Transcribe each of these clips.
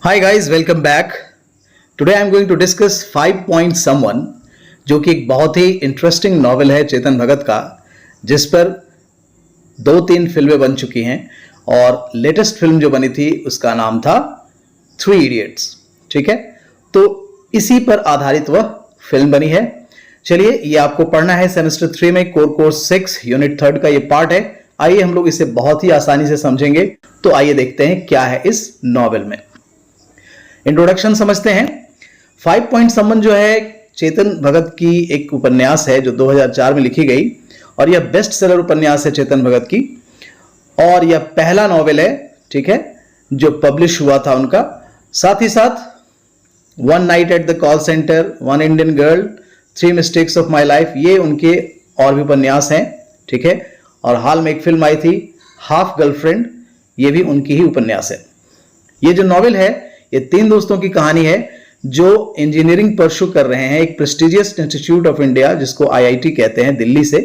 Hi guys, welcome back. Today I am going to discuss 5 Point Someone, जो कि एक बहुत ही इंटरेस्टिंग नॉवेल है चेतन भगत का, जिस पर 2-3 फिल्में बन चुकी हैं और लेटेस्ट फिल्म जो बनी थी उसका नाम था 3 इडियट्स। ठीक है, तो इसी पर आधारित वह फिल्म बनी है। चलिए, ये आपको पढ़ना है सेमेस्टर 3 में कोर्स 6 यूनिट 3 का ये पार्ट है। आइए हम लोग इसे बहुत ही आसानी से समझेंगे। तो आइए देखते हैं क्या है इस नॉवेल में। इंट्रोडक्शन समझते हैं। 5 पॉइंट समवन जो है चेतन भगत की एक उपन्यास है जो 2004 में लिखी गई और यह बेस्ट सेलर उपन्यास है चेतन भगत की, और यह पहला नॉवेल है, ठीक है, जो पब्लिश हुआ था उनका। साथ ही साथ one night at the call centre, one Indian girl, 3 mistakes of my life, ये उनके और भी उपन्यास हैं। ठीक है, और हाल में एक फिल्म आई थी हाफ गर्लफ्रेंड, ये भी उनकी ही उपन्यास है। ये जो नॉवेल है ये 3 दोस्तों की कहानी है जो इंजीनियरिंग परस्यू कर रहे हैं एक प्रेस्टिजियस इंस्टीट्यूट ऑफ इंडिया जिसको आईआईटी कहते हैं, दिल्ली से।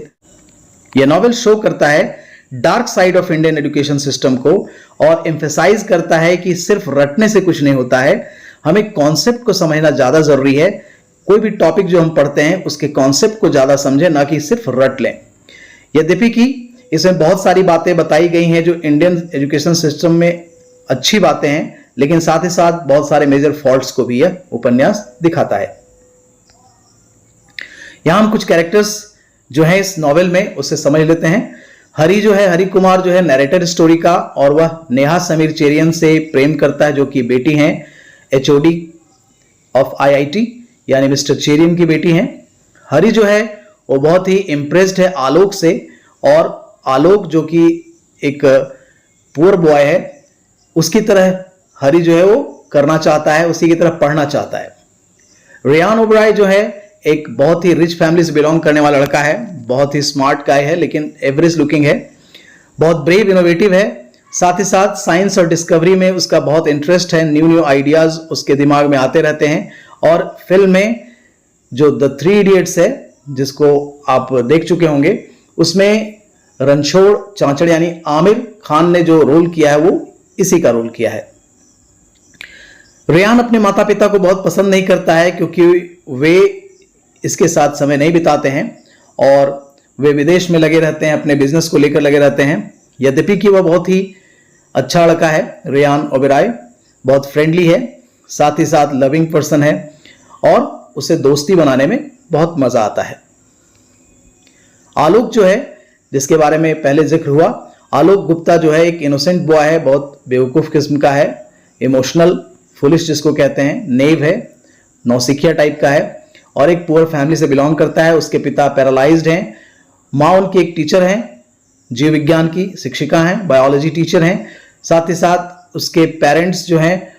यह नॉवेल शो करता है dark side of Indian education system को और एम्फेसाइज करता है कि सिर्फ रटने से कुछ नहीं होता है, हमें कॉन्सेप्ट को समझना ज्यादा जरूरी है। कोई भी टॉपिक जो हम पढ़ते हैं उसके कॉन्सेप्ट को ज्यादा समझें, ना कि सिर्फ रट लें। यद्यपि कि इसमें बहुत सारी बातें बताई गई हैं जो इंडियन एजुकेशन सिस्टम में अच्छी बातें हैं, लेकिन साथ ही साथ बहुत सारे मेजर फॉल्ट्स को भी यह उपन्यास दिखाता है। यहां हम कुछ कैरेक्टर्स जो हैं इस नॉवेल में उससे समझ लेते हैं। हरि जो है, हरि कुमार जो है नैरेटर स्टोरी का, और वह नेहा समीर चेरियन से प्रेम करता है जो कि बेटी हैं एचओडी ऑफ आईआईटी, यानी मिस्टर चेरियन की बेटी हैं। हरि जो है वो बहुत ही इंप्रेस्ड है आलोक से, और आलोक जो कि एक पुअर बॉय है उसकी तरह हरि जो है वो करना चाहता है, उसी की तरह पढ़ना चाहता है। रेयान ओबराय जो है एक बहुत ही रिच फैमिली से बिलोंग करने वाला लड़का है, बहुत ही स्मार्ट गाय है लेकिन एवरेज लुकिंग है, बहुत ब्रेव इनोवेटिव है। साथ ही साथ साइंस और डिस्कवरी में उसका बहुत इंटरेस्ट है, न्यू आइडियाज उसके दिमाग में आते रहते हैं। और फिल्म में जो द 3 इडियट्स है जिसको आप देख चुके होंगे, उसमें रणछोड़ चांचड़ यानी आमिर खान ने जो रोल किया है वो इसी का रोल किया है। रेयान अपने माता पिता को बहुत पसंद नहीं करता है क्योंकि वे इसके साथ समय नहीं बिताते हैं और वे विदेश में लगे रहते हैं, अपने बिजनेस को लेकर लगे रहते हैं। यद्यपि कि वह बहुत ही अच्छा लड़का है, रेयान ओबेरॉय बहुत फ्रेंडली है, साथ ही साथ लविंग पर्सन है और उसे दोस्ती बनाने में बहुत मजा आता है। आलोक जो है जिसके बारे में पहले जिक्र हुआ, आलोक गुप्ता जो है एक इनोसेंट बॉय है, बहुत बेवकूफ किस्म का है, इमोशनल फुलिश जिसको कहते हैं, नेव है, नौसिखिया टाइप का है और एक पुअर फैमिली से बिलोंग करता है। उसके पिता पैरालाइज्ड हैं, माँ उनकी एक टीचर हैं, जीव विज्ञान की शिक्षिका हैं, बायोलॉजी टीचर हैं। साथ ही साथ उसके पेरेंट्स जो हैं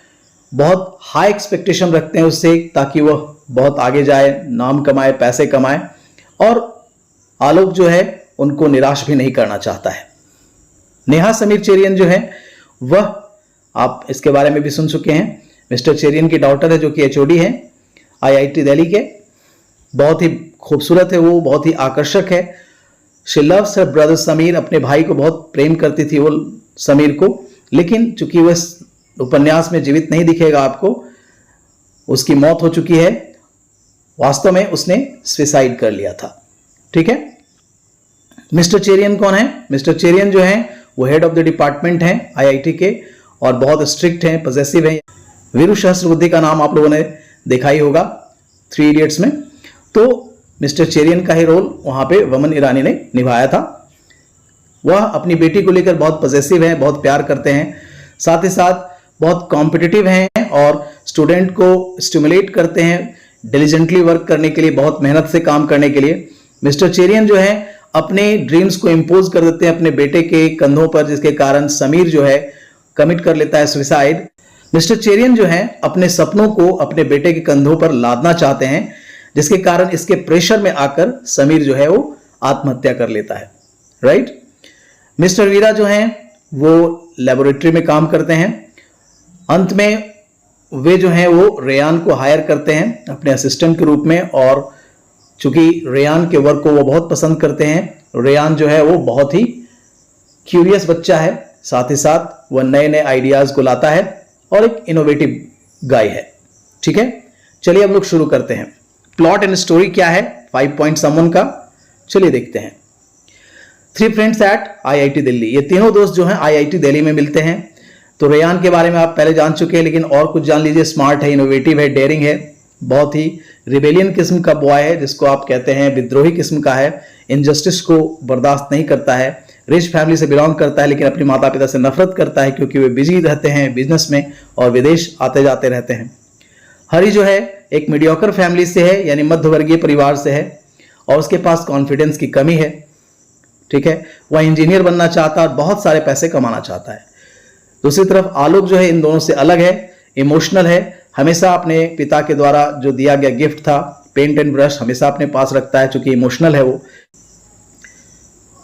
बहुत हाई एक्सपेक्टेशन रखते हैं उससे ताकि वह बहुत आगे जाए, नाम कमाए, पैसे कमाए, और आलोक जो है उनको निराश भी नहीं करना चाहता है। नेहा समीर चेरियन जो है वह, आप इसके बारे में भी सुन चुके हैं, मिस्टर चेरियन की डॉटर है जो कि एचओडी है आईआईटी दिल्ली के। बहुत ही खूबसूरत है वो, बहुत ही आकर्षक है। She loves her brother Sameer, अपने भाई को बहुत प्रेम करती थी वो समीर को, लेकिन चूंकि वह उपन्यास में जीवित नहीं दिखेगा आपको, उसकी मौत हो चुकी है। वास्तव में उसने सुसाइड कर लिया था। ठीक है, मिस्टर चेरियन कौन है? मिस्टर चेरियन जो है वो हेड ऑफ द डिपार्टमेंट हैं आईआईटी के और बहुत स्ट्रिक्ट हैं, पॉसेसिव हैं। वीरू सहस्त्रबुद्धे का नाम आप लोगों ने देखा ही होगा 3 इडियट्स में। तो मिस्टर चेरियन का ही रोल वहां पे वमन ईरानी ने निभाया था। वह अपनी बेटी को लेकर बहुत पॉसेसिव हैं, बहुत प्यार करते हैं, साथ ही साथ बहुत कॉम्पिटिटिव हैं और स्टूडेंट को स्टिमुलेट करते हैं डिलीजेंटली वर्क करने के लिए, बहुत मेहनत से काम करने के लिए। मिस्टर चेरियन जो है अपने ड्रीम्स को इंपोज कर देते हैं अपने बेटे के कंधों पर, जिसके कारण समीर जो है कमिट कर लेता है सुसाइड। मिस्टर चेरियन जो है अपने सपनों को अपने बेटे के कंधों पर लादना चाहते हैं, जिसके कारण इसके प्रेशर में आकर समीर जो है वो आत्महत्या कर लेता है। राइट। मिस्टर वीरा जो हैं वो लेबोरेटरी में काम करते हैं। अंत में वे जो हैं वो रेयान को हायर करते हैं अपने असिस्टेंट के रूप में, और चूंकि रेयान के वर्क को वो बहुत पसंद करते हैं। रेयान जो है वो बहुत ही क्यूरियस बच्चा है, साथ ही साथ वह नए नए आइडियाज को लाता है और एक इनोवेटिव गाय है। ठीक है, चलिए हम लोग शुरू करते हैं। प्लॉट एंड स्टोरी क्या है 5 पॉइंट समवन का, चलिए देखते हैं। 3 फ्रेंड्स एट IIT दिल्ली, ये तीनों दोस्त जो हैं IIT दिल्ली में मिलते हैं। तो रेयान के बारे में आप पहले जान चुके हैं, लेकिन और कुछ जान लीजिए। स्मार्ट है, इनोवेटिव है, डेयरिंग है, बहुत ही रिबेलियन किस्म का बॉय है, जिसको आप कहते हैं विद्रोही किस्म का है। इनजस्टिस को बर्दाश्त नहीं करता है। रिच फैमिली से बिलोंग करता है, लेकिन अपने माता पिता से नफरत करता है क्योंकि वे बिजी रहते हैं बिजनेस में और विदेश आते जाते रहते हैं। हरी जो है एक मीडियोकर फैमिली से है, यानी मध्यवर्गीय परिवार से है, और उसके पास कॉन्फिडेंस की कमी है। ठीक है, वह इंजीनियर बनना चाहता है और बहुत सारे पैसे कमाना चाहता है। दूसरी तरफ आलोक जो है इन दोनों से अलग है, इमोशनल है, हमेशा अपने पिता के द्वारा जो दिया गया गिफ्ट था पेंट एंड ब्रश हमेशा अपने पास रखता है, चूंकि इमोशनल है वो।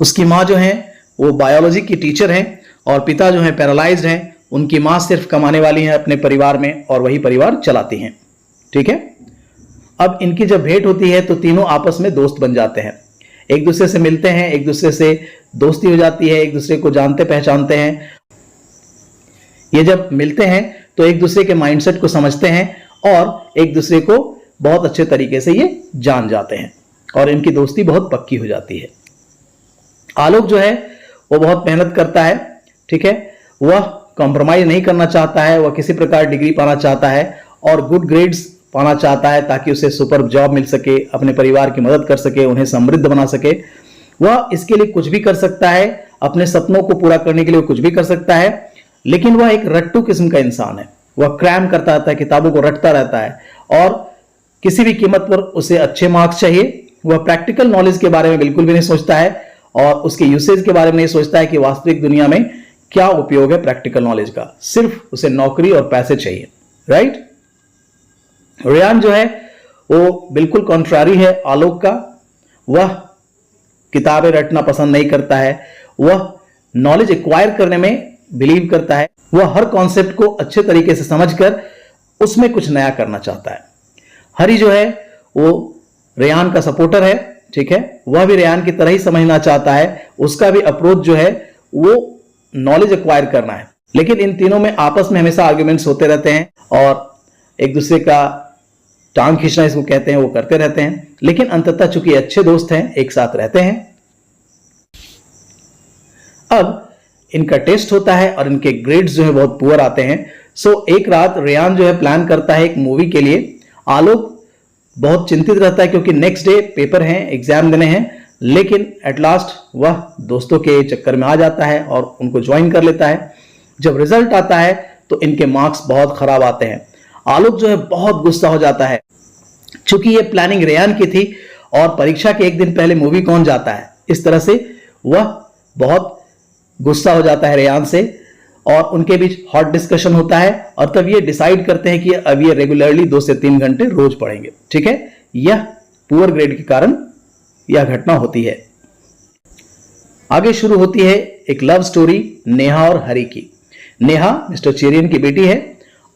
उसकी माँ जो है वो बायोलॉजी की टीचर हैं और पिता जो है पैरालाइज्ड हैं। उनकी माँ सिर्फ कमाने वाली हैं अपने परिवार में और वही परिवार चलाती हैं। ठीक है, अब इनकी जब भेंट होती है तो तीनों आपस में दोस्त बन जाते हैं, एक दूसरे से मिलते हैं, एक दूसरे से दोस्ती हो जाती है, एक दूसरे को जानते पहचानते हैं। ये जब मिलते हैं तो एक दूसरे के माइंडसेट को समझते हैं और एक दूसरे को बहुत अच्छे तरीके से ये जान जाते हैं और इनकी दोस्ती बहुत पक्की हो जाती है। आलोक जो है वो बहुत मेहनत करता है। ठीक है, वह कॉम्प्रोमाइज नहीं करना चाहता है, वह किसी प्रकार डिग्री पाना चाहता है और गुड ग्रेड्स पाना चाहता है ताकि उसे सुपर जॉब मिल सके, अपने परिवार की मदद कर सके, उन्हें समृद्ध बना सके। वह इसके लिए कुछ भी कर सकता है, अपने सपनों को पूरा करने के लिए कुछ भी कर सकता है, लेकिन वह एक रट्टू किस्म का इंसान है। वह क्रैम करता रहता है, किताबों को रटता रहता है और किसी भी कीमत पर उसे अच्छे मार्क्स चाहिए। वह प्रैक्टिकल नॉलेज के बारे में बिल्कुल भी नहीं सोचता है और उसके यूसेज के बारे में नहीं सोचता है कि वास्तविक दुनिया में क्या उपयोग है प्रैक्टिकल नॉलेज का। सिर्फ उसे नौकरी और पैसे चाहिए। राइट, रेयान जो है वो बिल्कुल कॉन्ट्रारी है आलोक का। वह किताबें रटना पसंद नहीं करता है, वह नॉलेज एक्वायर करने में बिलीव करता है। वह हर कॉन्सेप्ट को अच्छे तरीके से समझकर उसमें कुछ नया करना चाहता है। हरी जो है वो रेयान का सपोर्टर है। ठीक है, वह भी रेयान की तरह ही समझना चाहता है। उसका भी अप्रोच जो है वो नॉलेज एक्वायर करना है, लेकिन इन तीनों में आपस में हमेशा आर्ग्यूमेंट्स होते रहते हैं और एक दूसरे का टांग खींचना इसको कहते हैं, वो करते रहते हैं। लेकिन अंततः चूंकि अच्छे दोस्त हैं, एक साथ रहते हैं। अब इनका टेस्ट होता है और इनके ग्रेड्स जो है बहुत पुअर आते हैं। सो एक रात रेयान जो है प्लान करता है एक मूवी के लिए। आलोक बहुत चिंतित रहता है क्योंकि नेक्स्ट डे पेपर हैं, एग्जाम देने हैं, लेकिन एट लास्ट वह दोस्तों के चक्कर में आ जाता है और उनको ज्वाइन कर लेता है। जब रिजल्ट आता है तो इनके मार्क्स बहुत खराब आते हैं। आलोक जो है बहुत गुस्सा हो जाता है, चूंकि ये प्लानिंग रेयान की थी और परीक्षा के एक दिन पहले मूवी कौन जाता है। इस तरह से वह बहुत गुस्सा हो जाता है रेयान से और उनके बीच हॉट डिस्कशन होता है और तब ये डिसाइड करते हैं कि अब ये रेगुलरली 2 से 3 घंटे रोज पढ़ेंगे। ठीक है, यह पुअर ग्रेड के कारण यह घटना होती है। आगे शुरू होती है एक लव स्टोरी नेहा और हरी की। नेहा मिस्टर चेरियन की बेटी है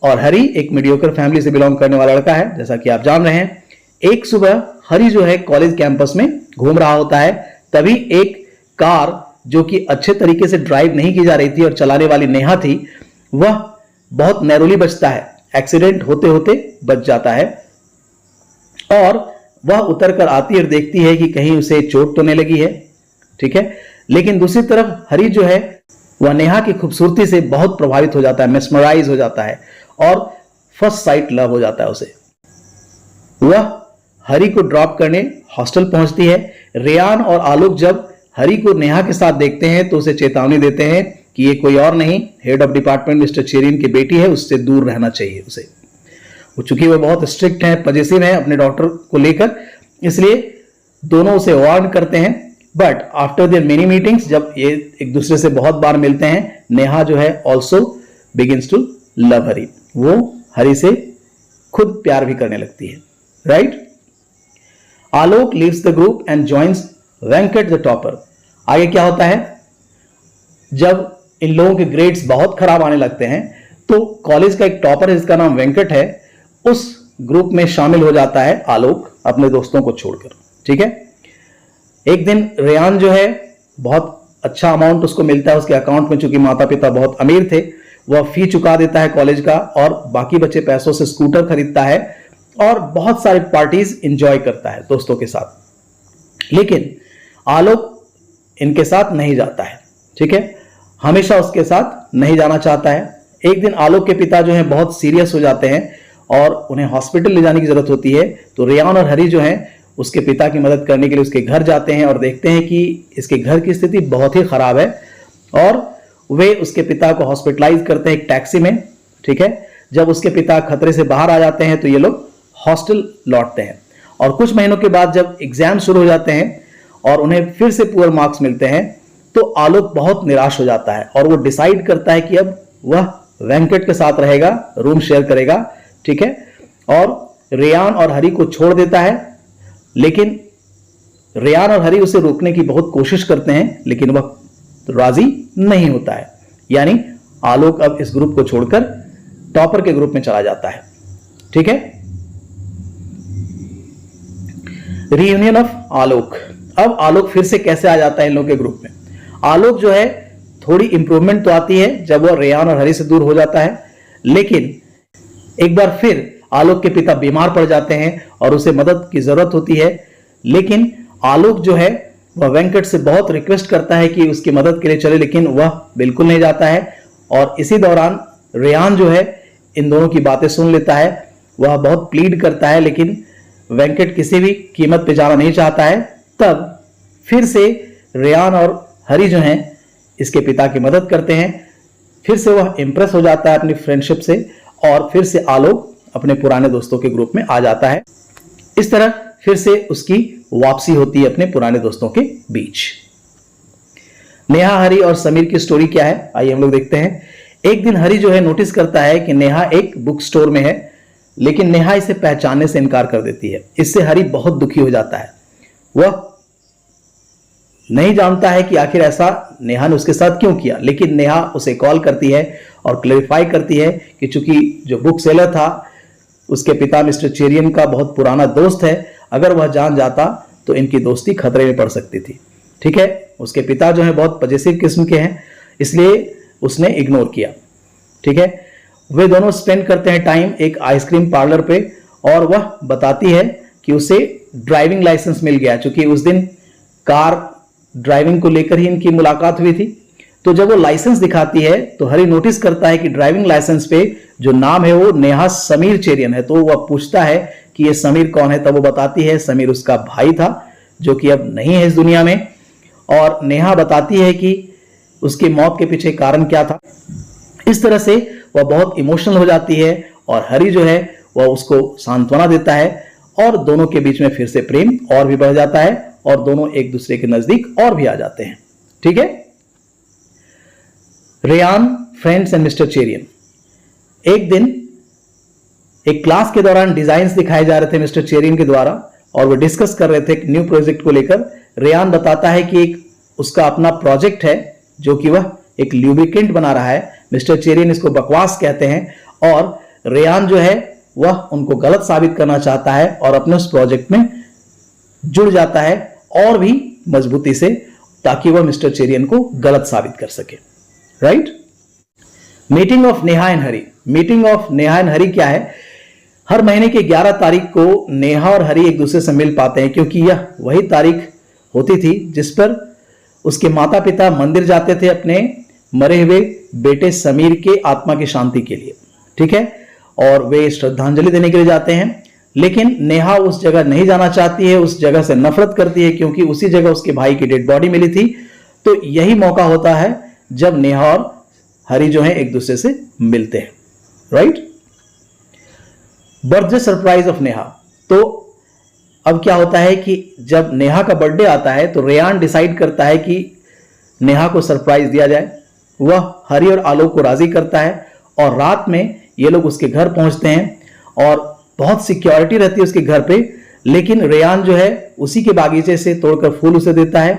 और हरी एक मीडियोकर फैमिली से बिलोंग करने वाला लड़का है, जैसा कि आप जान रहे हैं। एक सुबह हरी जो है कॉलेज कैंपस में घूम रहा होता है, तभी एक कार जो कि अच्छे तरीके से ड्राइव नहीं की जा रही थी और चलाने वाली नेहा थी, वह बहुत नैरोली बचता है। एक्सीडेंट होते होते बच जाता है और वह उतर कर आती है और देखती है कि कहीं उसे चोट तो नहीं लगी है। ठीक है, लेकिन दूसरी तरफ हरी जो है वह नेहा की खूबसूरती से बहुत प्रभावित हो जाता है, मेस्मराइज हो जाता है और फर्स्ट साइट लव हो जाता है उसे। वह हरी को ड्रॉप करने हॉस्टल पहुंचती है। रेयान और आलोक जब हरी को नेहा के साथ देखते हैं तो उसे चेतावनी देते हैं कि ये कोई और नहीं, head of department mister Cherian की बेटी है, उससे दूर रहना चाहिए उसे। चूंकि वो बहुत स्ट्रिक्ट है, पजेसिव है अपने डॉक्टर को लेकर, इसलिए दोनों उसे वार्न करते हैं। But after their many meetings, जब ये एक दूसरे से बहुत बार मिलते हैं, नेहा जो है also begins to love Hari. वो हरी से खुद प्यार भी करने लगती है। Right, Alok leaves the group and joins Venkat the topper. आगे क्या होता है, जब इन लोगों के ग्रेड्स बहुत खराब आने लगते हैं तो कॉलेज का एक टॉपर जिसका नाम वेंकट है, उस ग्रुप में शामिल हो जाता है आलोक अपने दोस्तों को छोड़कर। ठीक है, एक दिन रेयान जो है बहुत अच्छा अमाउंट उसको मिलता है उसके अकाउंट में, चूंकि माता पिता बहुत अमीर थे, वह फी चुका देता है कॉलेज का और बाकी बचे पैसों से स्कूटर खरीदता है और बहुत सारी पार्टीज एंजॉय करता है दोस्तों के साथ। लेकिन आलोक इनके साथ नहीं जाता है, ठीक है, हमेशा उसके साथ नहीं जाना चाहता है। एक दिन आलोक के पिता जो हैं बहुत सीरियस हो जाते हैं और उन्हें हॉस्पिटल ले जाने की जरूरत होती है। तो रेयान और हरी जो हैं उसके पिता की मदद करने के लिए उसके घर जाते हैं और देखते हैं कि इसके घर की स्थिति बहुत ही खराब है और वे उसके पिता को हॉस्पिटलाइज करते हैं एक टैक्सी में, ठीक है। जब उसके पिता खतरे से बाहर आ जाते हैं तो ये लोग हॉस्टल लौटते हैं और कुछ महीनों के बाद जब एग्जाम शुरू हो जाते हैं और उन्हें फिर से पुअर मार्क्स मिलते हैं तो आलोक बहुत निराश हो जाता है और वो डिसाइड करता है कि अब वह वेंकट के साथ रहेगा, रूम शेयर करेगा, ठीक है, और रेयान और हरी को छोड़ देता है। लेकिन रेयान और हरी उसे रोकने की बहुत कोशिश करते हैं लेकिन वह राजी नहीं होता है। यानी आलोक अब इस ग्रुप को छोड़कर टॉपर के ग्रुप में चला जाता है, ठीक है। रियूनियन ऑफ आलोक। अब आलोक फिर से कैसे आ जाता है इन लोगों के ग्रुप में। आलोक जो है थोड़ी इंप्रूवमेंट तो आती है जब वह रेयान और हरी से दूर हो जाता है, लेकिन एक बार फिर आलोक के पिता बीमार पड़ जाते हैं और उसे मदद की जरूरत होती है। लेकिन आलोक जो है वह वेंकट से बहुत रिक्वेस्ट करता है कि उसकी मदद के लिए चले, लेकिन वह बिल्कुल नहीं जाता है। और इसी दौरान रेयान जो है इन दोनों की बातें सुन लेता है, वह बहुत प्लीड करता है लेकिन वेंकट किसी भी कीमत पे जाना नहीं चाहता है। तब फिर से रेयान और हरी जो हैं इसके पिता की मदद करते हैं। फिर से वह इंप्रेस हो जाता है अपनी फ्रेंडशिप से और फिर से आलोक अपने पुराने दोस्तों के ग्रुप में आ जाता है। इस तरह फिर से उसकी वापसी होती है अपने पुराने दोस्तों के बीच। नेहा, हरी और समीर की स्टोरी क्या है, आइए हम लोग देखते हैं। एक दिन हरी जो है नोटिस करता है कि नेहा एक बुक स्टोर में है, लेकिन नेहा इसे पहचानने से इनकार कर देती है। इससे हरी बहुत दुखी हो जाता है। वह नहीं जानता है कि आखिर ऐसा नेहा ने उसके साथ क्यों किया, लेकिन नेहा उसे कॉल करती है और क्लैरिफाई करती है कि चूंकि जो बुक सेलर था उसके पिता मिस्टर चेरियन का बहुत पुराना दोस्त है, अगर वह जान जाता तो इनकी दोस्ती खतरे में पड़ सकती थी, ठीक है। उसके पिता जो है बहुत पजेसिव किस्म के हैं, इसलिए उसने इग्नोर किया, ठीक है। वे दोनों स्पेंड करते हैं टाइम एक आइसक्रीम पार्लर पे और वह बताती है कि उसे ड्राइविंग लाइसेंस मिल गया, चूंकि उस दिन कार ड्राइविंग को लेकर ही इनकी मुलाकात हुई थी। तो जब वो लाइसेंस दिखाती है तो हरी नोटिस करता है कि ड्राइविंग लाइसेंस पे जो नाम है वो नेहा समीर चेरियन है। तो वह पूछता है कि ये समीर कौन है, तब वो बताती है समीर उसका भाई था जो कि अब नहीं है इस दुनिया में। और नेहा बताती है कि उसकी मौत के पीछे कारण क्या था। इस तरह से वह बहुत इमोशनल हो जाती है और हरी जो है वह उसको सांत्वना देता है और दोनों के बीच में फिर से प्रेम और भी बढ़ जाता है और दोनों एक दूसरे के नजदीक और भी आ जाते हैं, ठीक है। Rayan, friends and mister Cherian. एक दिन एक क्लास के दौरान डिजाइन्स दिखाए जा रहे थे मिस्टर चेरियन के द्वारा और वो डिस्कस कर रहे थे एक न्यू प्रोजेक्ट को लेकर। रेयान बताता है कि एक उसका अपना प्रोजेक्ट है जो कि वह एक ल्यूब्रिकेंट बना रहा है। मिस्टर चेरियन इसको बकवास कहते हैं और रेयान जो है वह उनको गलत साबित करना चाहता है और अपने उस प्रोजेक्ट में जुड़ जाता है और भी मजबूती से, ताकि वह मिस्टर चेरियन को गलत साबित कर सके, right. Meeting of Neha and Hari. Meeting of Neha and Hari क्या है? हर महीने की 11 तारीख को नेहा और हरी एक दूसरे से मिल पाते हैं, क्योंकि यह वही तारीख होती थी जिस पर उसके माता पिता मंदिर जाते थे अपने मरे हुए बेटे समीर के आत्मा की शांति के लिए, ठीक है। और वे श्रद्धांजलि देने के लिए जाते हैं, लेकिन नेहा उस जगह नहीं जाना चाहती है, उस जगह से नफरत करती है क्योंकि उसी जगह उसके भाई की डेड बॉडी मिली थी। तो यही मौका होता है जब नेहा और हरी जो है एक दूसरे से मिलते हैं, right. Birthday surprise of Neha. तो अब क्या होता है कि जब नेहा का बर्थडे आता है तो रेयान डिसाइड करता है कि नेहा को सरप्राइज दिया जाए। वह हरी और आलोक को राजी करता है और रात में ये लोग उसके घर पहुंचते हैं और बहुत सिक्योरिटी रहती है उसके घर पे, लेकिन रेयान जो है उसी के बागीचे से तोड़कर फूल उसे देता है।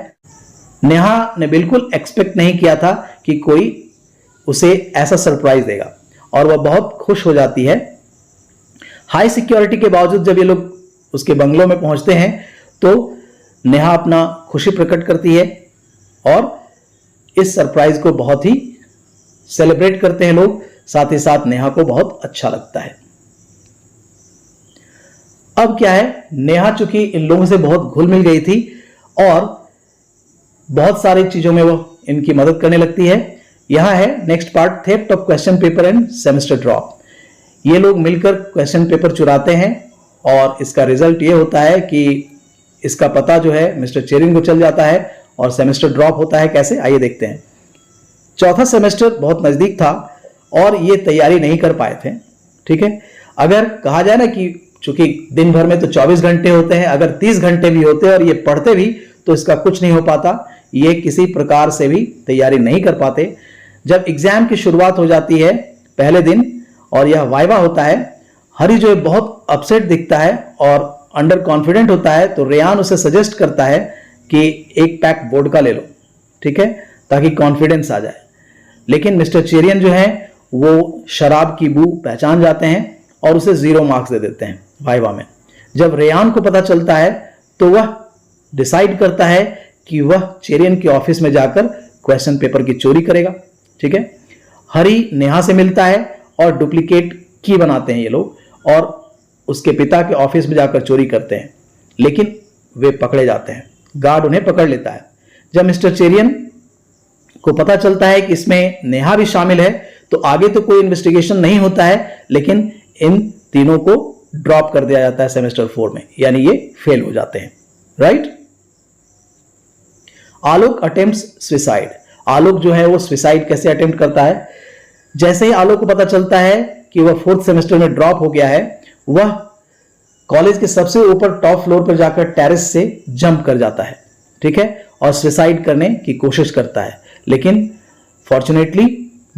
नेहा ने बिल्कुल एक्सपेक्ट नहीं किया था कि कोई उसे ऐसा सरप्राइज देगा और वह बहुत खुश हो जाती है। हाई सिक्योरिटी के बावजूद जब ये लोग उसके बंगलों में पहुंचते हैं तो नेहा अपना खुशी प्रकट करती है और इस सरप्राइज को बहुत ही सेलिब्रेट करते हैं लोग, साथ ही साथ नेहा को बहुत अच्छा लगता है। अब क्या है, नेहा चूंकि इन लोगों से बहुत घुल मिल गई थी और बहुत सारी चीजों में वो इनकी मदद करने लगती है। यहां है next part, theft of question paper end semester drop. ये लोग मिलकर क्वेश्चन पेपर चुराते हैं और इसका रिजल्ट ये होता है कि इसका पता जो है मिस्टर चेरियन को चल जाता है और सेमेस्टर ड्रॉप होता है। कैसे, आइए देखते हैं। चौथा सेमेस्टर बहुत नजदीक था और ये तैयारी नहीं कर पाए थे। ठीक है, अगर कहा जाए ना कि चूंकि दिन भर में तो 24 घंटे होते हैं, अगर 30 घंटे भी होते और ये पढ़ते भी तो इसका कुछ नहीं हो पाता। ये किसी प्रकार से भी तैयारी नहीं कर पाते। जब एग्जाम की शुरुआत हो जाती है पहले दिन और यह वाइवा होता है, हरी जो है बहुत अपसेट दिखता है और अंडर कॉन्फिडेंट होता है, तो रेयान उसे सजेस्ट करता है कि एक पैक वोडका ले लो, ठीक है, ताकि कॉन्फिडेंस आ जाए। लेकिन मिस्टर चेरियन जो है वो शराब की बू पहचान जाते हैं और उसे 0 मार्क्स दे देते हैं वाइवा में। जब रेयान को पता चलता है तो वह डिसाइड करता है कि वह चेरियन के ऑफिस में जाकर क्वेश्चन पेपर की चोरी करेगा। ठीक है, हरी नेहा से मिलता है और डुप्लीकेट की बनाते हैं ये लोग और उसके पिता के ऑफिस में जाकर चोरी करते हैं, लेकिन वे पकड़े जाते हैं। गार्ड उन्हें पकड़ लेता है। जब मिस्टर चेरियन को पता चलता है कि इसमें नेहा भी शामिल है तो आगे तो कोई इन्वेस्टिगेशन नहीं होता है, लेकिन इन तीनों को ड्रॉप कर दिया जाता है सेमेस्टर 4 में, यानी ये फेल हो जाते हैं। राइट। आलोक अटेम्प्ट्स सुसाइड। आलोक जो है वो सुसाइड कैसे अटेम्प्ट करता है, जैसे ही आलोक को पता चलता है कि वह 4th सेमेस्टर में ड्रॉप हो गया है, वह कॉलेज के सबसे ऊपर टॉप फ्लोर पर जाकर टेरेस से जंप कर जाता है। ठीक है, और सुसाइड करने की कोशिश करता है, लेकिन फॉर्चुनेटली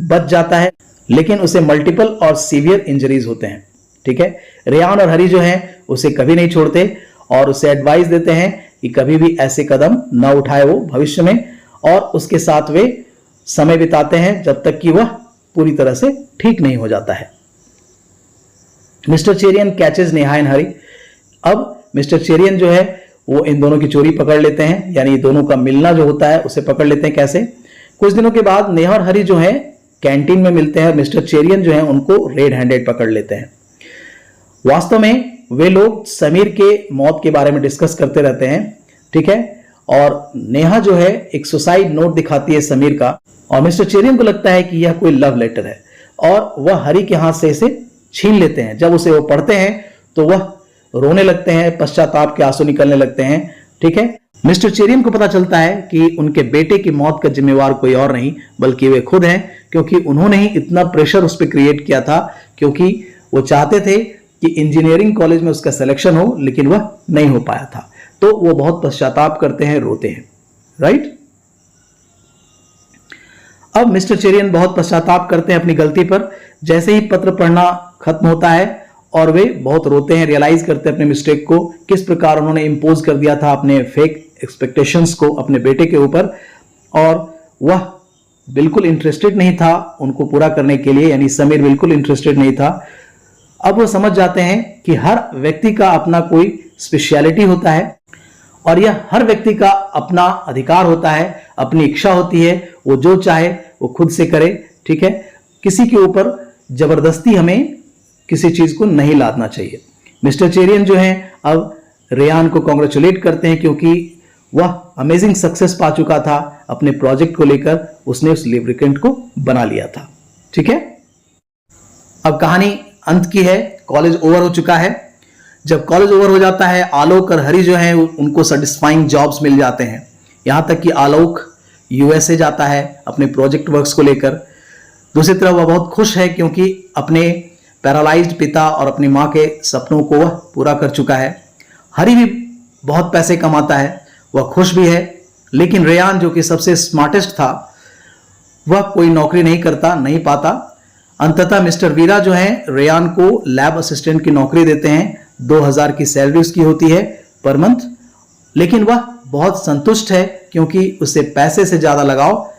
बच जाता है, लेकिन उसे मल्टीपल और सीवियर इंजरीज होते हैं। ठीक है, रेयान और हरी जो हैं उसे कभी नहीं छोड़ते और उसे एडवाइस देते हैं कि कभी भी ऐसे कदम न उठाए वो भविष्य में, और उसके साथ वे समय बिताते हैं जब तक कि वह पूरी तरह से ठीक नहीं हो जाता है। Mister Cherian catches Neha and Hari. अब मिस्टर चेरियन जो है वो इन दोनों की चोरी पकड़ लेते हैं, यानी दोनों का मिलना जो होता है उसे पकड़ लेते हैं। कैसे, कुछ दिनों के बाद नेहा और हरी जो है कैंटीन में मिलते हैं। मिस्टर चेरियन जो है उनको रेड हैंडेड पकड़ लेते हैं। वास्तव में वे लोग समीर के मौत के बारे में डिस्कस करते रहते हैं। ठीक है, और नेहा जो है एक सुसाइड नोट दिखाती है समीर का, और मिस्टर चेरियन को लगता है कि यह कोई लव लेटर है और वह हरी के हाथ से इसे छीन लेते हैं। जब उसे वो पढ़ते हैं तो वह रोने लगते हैं, पश्चाताप के आंसू निकलने लगते हैं। ठीक है, मिस्टर चेरियन को पता चलता है कि उनके बेटे की मौत का जिम्मेवार कोई और नहीं बल्कि वे खुद हैं, क्योंकि उन्होंने ही इतना प्रेशर उस पर क्रिएट किया था, क्योंकि वो चाहते थे कि इंजीनियरिंग कॉलेज में उसका सिलेक्शन हो, लेकिन वह नहीं हो पाया था। तो वो बहुत पश्चाताप करते हैं, रोते हैं। राइट। अब मिस्टर चेरियन बहुत पश्चाताप करते हैं अपनी गलती पर। जैसे ही पत्र पढ़ना खत्म होता है और वे बहुत रोते हैं, रियलाइज करते हैं अपने मिस्टेक को, किस प्रकार उन्होंने इंपोज कर दिया था अपने फेक एक्सपेक्टेशंस को अपने बेटे के ऊपर, और वह बिल्कुल इंटरेस्टेड नहीं था उनको पूरा करने के लिए, यानी समीर बिल्कुल इंटरेस्टेड नहीं था। अब वो समझ जाते हैं कि हर व्यक्ति का अपना कोई स्पेशलिटी होता है और यह हर व्यक्ति का अपना अधिकार होता है, अपनी इच्छा होती है, वो जो चाहे वो खुद से करे। ठीक है, किसी के ऊपर जबरदस्ती हमें किसी चीज को नहीं लादना चाहिए। मिस्टर चेरियन जो है अब रेयान को कांग्रेचुलेट करते हैं, क्योंकि वह अमेजिंग सक्सेस पा चुका था अपने प्रोजेक्ट को लेकर, उसने उस लिब्रिकेंट को बना लिया था। ठीक है, अब कहानी अंत की है, कॉलेज ओवर हो चुका है। जब कॉलेज ओवर हो जाता है, आलोक और हरी जो है उनको सेटिस्फाइंग जॉब्स मिल जाते हैं। यहां तक कि आलोक यूएसए जाता है अपने प्रोजेक्ट वर्क्स को लेकर। दूसरी तरफ वह बहुत खुश है क्योंकि अपने पैरालाइज्ड पिता और अपनी मां के सपनों को वह पूरा कर चुका है। हरी भी बहुत पैसे कमाता है, वह खुश भी है। लेकिन रेयान जो कि सबसे स्मार्टेस्ट था, वह कोई नौकरी नहीं करता, नहीं पाता। अंततः मिस्टर वीरा जो है रेयान को लैब असिस्टेंट की नौकरी देते हैं। 2000 की सैलरी उसकी होती है पर मंथ, लेकिन वह बहुत संतुष्ट है क्योंकि उसे पैसे से ज्यादा लगाव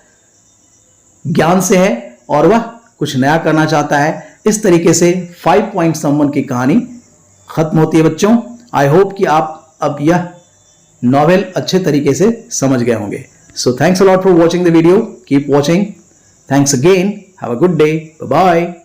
ज्ञान से है और वह कुछ नया करना चाहता है। इस तरीके से 5 पॉइंट समवन की कहानी खत्म होती है। बच्चों, आई होप कि आप अब यह नॉवेल अच्छे तरीके से समझ गए होंगे। So thanks a lot for watching the video, keep watching, thanks again, have a good day, bye.